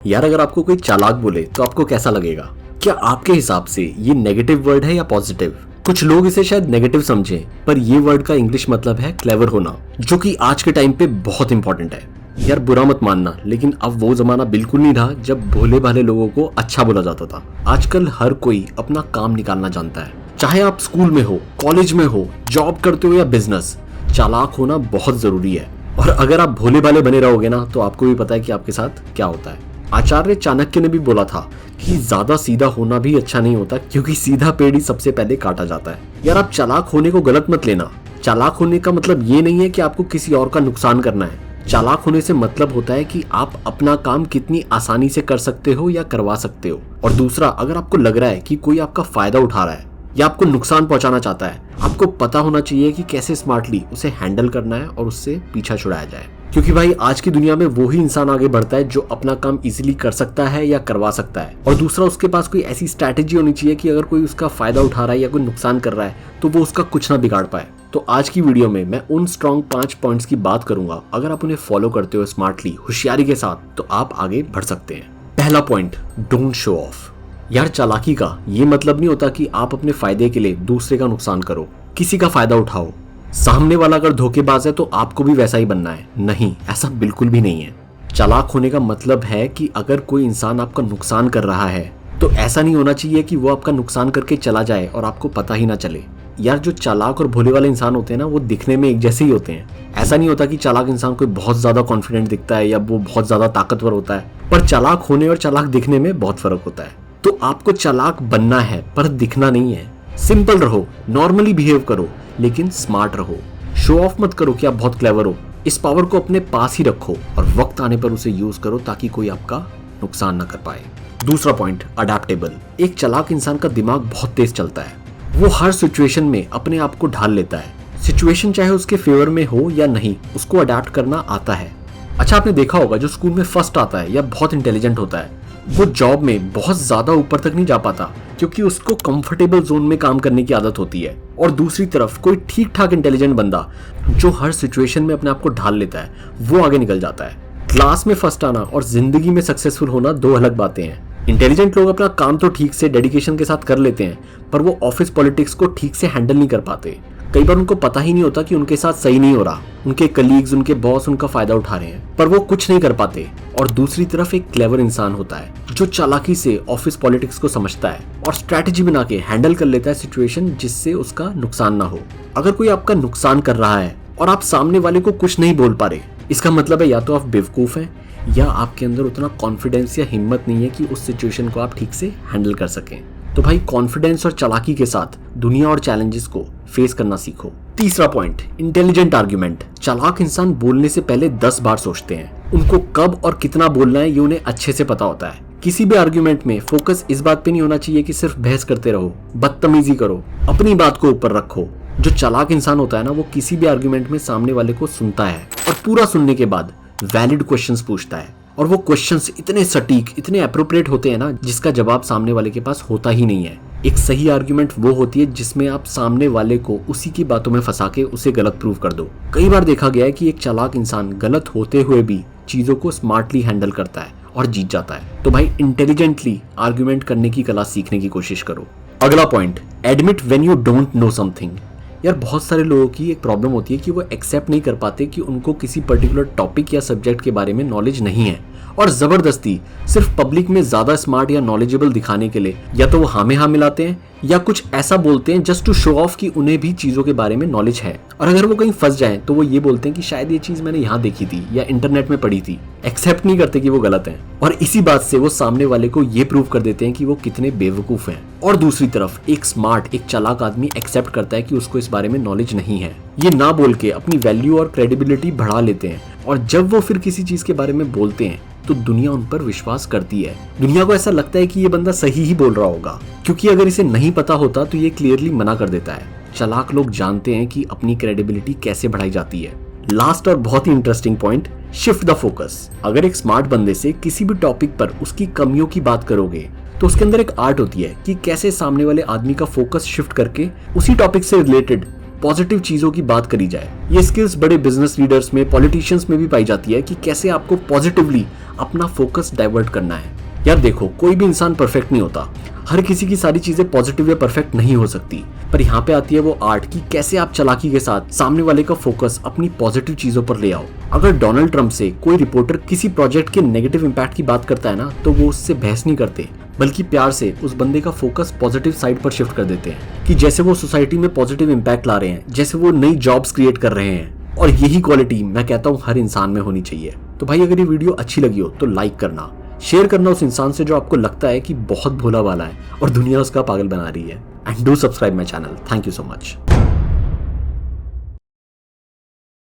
यार अगर आपको कोई चालाक बोले तो आपको कैसा लगेगा? क्या आपके हिसाब से ये नेगेटिव वर्ड है या पॉजिटिव? कुछ लोग इसे शायद नेगेटिव समझें, पर ये वर्ड का इंग्लिश मतलब है क्लेवर होना, जो कि आज के टाइम पे बहुत इंपॉर्टेंट है। यार बुरा मत मानना, लेकिन अब वो जमाना बिल्कुल नहीं रहा जब भोले भाले लोगों को अच्छा बोला जाता था। आजकल हर कोई अपना काम निकालना जानता है, चाहे आप स्कूल में हो, कॉलेज में हो, जॉब करते हो या बिजनेस। चालाक होना बहुत जरूरी है, और अगर आप भोले भाले बने रहोगे ना तो आपको भी पता है कि आपके साथ क्या होता है। आचार्य चाणक्य ने भी बोला था कि ज्यादा सीधा होना भी अच्छा नहीं होता, क्योंकि सीधा पेड़ ही सबसे पहले काटा जाता है। यार आप चालाक होने को गलत मत लेना। चालाक होने का मतलब ये नहीं है कि आपको किसी और का नुकसान करना है। चालाक होने से मतलब होता है कि आप अपना काम कितनी आसानी से कर सकते हो या करवा सकते हो। और दूसरा, अगर आपको लग रहा है कि कोई आपका फायदा उठा रहा है या आपको नुकसान पहुंचाना चाहता है, आपको पता होना चाहिए कि कैसे स्मार्टली उसे हैंडल करना है और उससे पीछा छुड़ाया जाए। क्योंकि भाई आज की दुनिया में वो ही इंसान आगे बढ़ता है जो अपना काम इजीली कर सकता है या करवा सकता है। और दूसरा, उसके पास कोई ऐसी स्ट्रैटेजी होनी चाहिए कि अगर कोई उसका फायदा उठा रहा है या कोई नुकसान कर रहा है तो वो उसका कुछ ना बिगाड़ पाए। तो आज की वीडियो में मैं उन स्ट्रॉन्ग 5 पॉइंट्स की बात करूंगा। अगर आप उन्हें फॉलो करते हो स्मार्टली, होशियारी के साथ, तो आप आगे बढ़ सकते हैं। पहला पॉइंट, डोंट शो ऑफ। यार चालाकी का ये मतलब नहीं होता कि आप अपने फायदे के लिए दूसरे का नुकसान करो, किसी का फायदा उठाओ। सामने वाला अगर धोखेबाज है तो आपको भी वैसा ही बनना है? नहीं, ऐसा बिल्कुल भी नहीं है। चालाक होने का मतलब है कि अगर कोई इंसान आपका नुकसान कर रहा है तो ऐसा नहीं होना चाहिए कि वो आपका नुकसान करके चला जाए और आपको पता ही ना चले। यार जो चालाक और भोले वाले इंसान होते हैं ना, वो दिखने में एक जैसे ही होते हैं। ऐसा नहीं होता कि चालाक इंसान कोई बहुत ज्यादा कॉन्फिडेंट दिखता है या वो बहुत ज्यादा ताकतवर होता है, पर चालाक होने और चालाक दिखने में बहुत फर्क होता है। तो आपको चालाक बनना है पर दिखना नहीं है। सिंपल रहो, नॉर्मली बिहेव करो, लेकिन स्मार्ट रहो। शो ऑफ मत करो कि आप बहुत क्लेवर हो। इस पावर को अपने पास ही रखो और वक्त आने पर उसे यूज करो ताकि कोई आपका नुकसान ना कर पाए। दूसरा पॉइंट, अडेप्टेबल। एक चालाक इंसान का दिमाग बहुत तेज चलता है। वो हर सिचुएशन में अपने आप को ढाल लेता है। सिचुएशन चाहे उसके फेवर में हो या नहीं, उसको अडेप्ट करना आता है। अच्छा, आपने देखा होगा जो स्कूल में फर्स्ट आता है या बहुत इंटेलिजेंट होता है, वो जॉब में बहुत ज्यादा ऊपर तक नहीं जा पाता, क्योंकि उसको कंफर्टेबल जोन में काम करने की आदत होती है। और दूसरी तरफ कोई ठीक ठाक इंटेलिजेंट बंदा जो हर सिचुएशन में अपने आप को ढाल लेता है, वो आगे निकल जाता है। क्लास में फर्स्ट आना और जिंदगी में सक्सेसफुल होना दो अलग बातें हैं। इंटेलिजेंट लोग अपना काम तो ठीक से डेडिकेशन के साथ कर लेते हैं, पर वो ऑफिस पॉलिटिक्स को ठीक से हैंडल नहीं कर पाते। कई बार उनको पता ही नहीं होता कि उनके साथ सही नहीं हो रहा, उनके कलीग्स, उनके बॉस उनका फायदा उठा रहे हैं, पर वो कुछ नहीं कर पाते। और दूसरी तरफ एक क्लेवर इंसान होता है जो चालाकी से ऑफिस पॉलिटिक्स को समझता है और स्ट्रैटेजी बना के हैंडल कर लेता है सिचुएशन, जिससे उसका नुकसान ना हो। अगर कोई आपका नुकसान कर रहा है और आप सामने वाले को कुछ नहीं बोल पा रहे, इसका मतलब है या तो आप बेवकूफ हैं या आपके अंदर उतना कॉन्फिडेंस या हिम्मत नहीं है कि उस सिचुएशन को आप ठीक से हैंडल कर सकें। तो भाई कॉन्फिडेंस और चालाकी के साथ दुनिया और चैलेंजेस को फेस करना सीखो। तीसरा पॉइंट, इंटेलिजेंट आर्ग्यूमेंट। चालाक इंसान बोलने से पहले 10 बार सोचते हैं। उनको कब और कितना बोलना है ये उन्हें अच्छे से पता होता है। किसी भी आर्ग्यूमेंट में फोकस इस बात पे नहीं होना चाहिए कि सिर्फ बहस करते रहो, बदतमीजी करो, अपनी बात को ऊपर रखो। जो चालाक इंसान होता है ना, वो किसी भी आर्ग्यूमेंट में सामने वाले को सुनता है और पूरा सुनने के बाद वैलिड क्वेश्चंस पूछता है। और वो क्वेश्चंस इतने सटीक, इतने अप्रोप्रिएट होते हैं ना, जिसका जवाब सामने वाले के पास होता ही नहीं है। एक सही आर्ग्यूमेंट वो होती है जिसमें आप सामने वाले को उसी की बातों में फंसा के उसे गलत प्रूव कर दो। कई बार देखा गया है कि एक चालाक इंसान गलत होते हुए भी चीजों को स्मार्टली हैंडल करता है और जीत जाता है। तो भाई इंटेलिजेंटली आर्ग्यूमेंट करने की कला सीखने की कोशिश करो। अगला point, admit when you don't know something. यार बहुत सारे लोगों की एक प्रॉब्लम होती है कि वो एक्सेप्ट नहीं कर पाते कि उनको किसी पर्टिकुलर टॉपिक या सब्जेक्ट के बारे में नॉलेज नहीं है, और जबरदस्ती सिर्फ पब्लिक में ज्यादा स्मार्ट या नॉलेजेबल दिखाने के लिए या तो वो हाँ में हाँ मिलाते हैं या कुछ ऐसा बोलते हैं जस्ट टू शो ऑफ कि उन्हें भी चीजों के बारे में नॉलेज है। और अगर वो कहीं फंस जाएं तो वो ये बोलते हैं कि शायद ये चीज मैंने यहाँ देखी थी या इंटरनेट में पढ़ी थी। एक्सेप्ट नहीं करते कि वो गलत है, और इसी बात से वो सामने वाले को ये प्रूव कर देते हैं कि वो कितने बेवकूफ हैं। और दूसरी तरफ एक स्मार्ट, एक चालाक आदमी एक्सेप्ट करता है कि उसको इस बारे में नॉलेज नहीं है। ये ना बोल के अपनी वैल्यू और क्रेडिबिलिटी बढ़ा लेते हैं, और जब वो फिर किसी चीज के बारे में बोलते हैं तो दुनिया उन पर विश्वास करती है। दुनिया को ऐसा लगता है कि ये बंदा सही ही बोल रहा होगा, क्योंकि अगर इसे नहीं पता होता तो ये क्लियरली मना कर देता है। चालाक लोग जानते हैं कि अपनी क्रेडिबिलिटी कैसे बढ़ाई जाती है। लास्ट और बहुत ही interesting point, shift the focus. अगर एक स्मार्ट बंदे से किसी भी टॉपिक पर उसकी कमियों की बात करोगे तो उसके अंदर एक आर्ट होती है कि कैसे सामने वाले आदमी का फोकस शिफ्ट करके उसी टॉपिक से रिलेटेड पॉजिटिव चीजों की बात करी जाए। ये स्किल्स बड़े बिजनेस लीडर्स में, पॉलिटिशियंस में भी पाई जाती है कि कैसे आपको पॉजिटिवली अपना फोकस डाइवर्ट करना है। यार देखो, कोई भी इंसान परफेक्ट नहीं होता, हर किसी की सारी चीजें पॉजिटिव या परफेक्ट नहीं हो सकती, पर यहाँ पे आती है वो आर्ट कि कैसे आप चालाकी के साथ सामने वाले का फोकस अपनी पॉजिटिव चीजों पर ले आओ। अगर डोनाल्ड ट्रंप से कोई रिपोर्टर किसी प्रोजेक्ट के नेगेटिव इंपैक्ट की बात करता है ना, तो वो उससे बहस नहीं करते, बल्कि प्यार से उस बंदे का फोकस पॉजिटिव साइड पर शिफ्ट कर देते हैं कि जैसे वो सोसाइटी में पॉजिटिव इंपैक्ट ला रहे हैं, जैसे वो नई जॉब्स क्रिएट कर रहे हैं। और यही क्वालिटी मैं कहता हूँ हर इंसान में होनी चाहिए। तो भाई अगर ये वीडियो अच्छी लगी हो तो लाइक करना, शेयर करना उस इंसान से जो आपको लगता है कि बहुत भोला भाला है और दुनिया उसका पागल बना रही है। And do subscribe my channel. Thank you so much.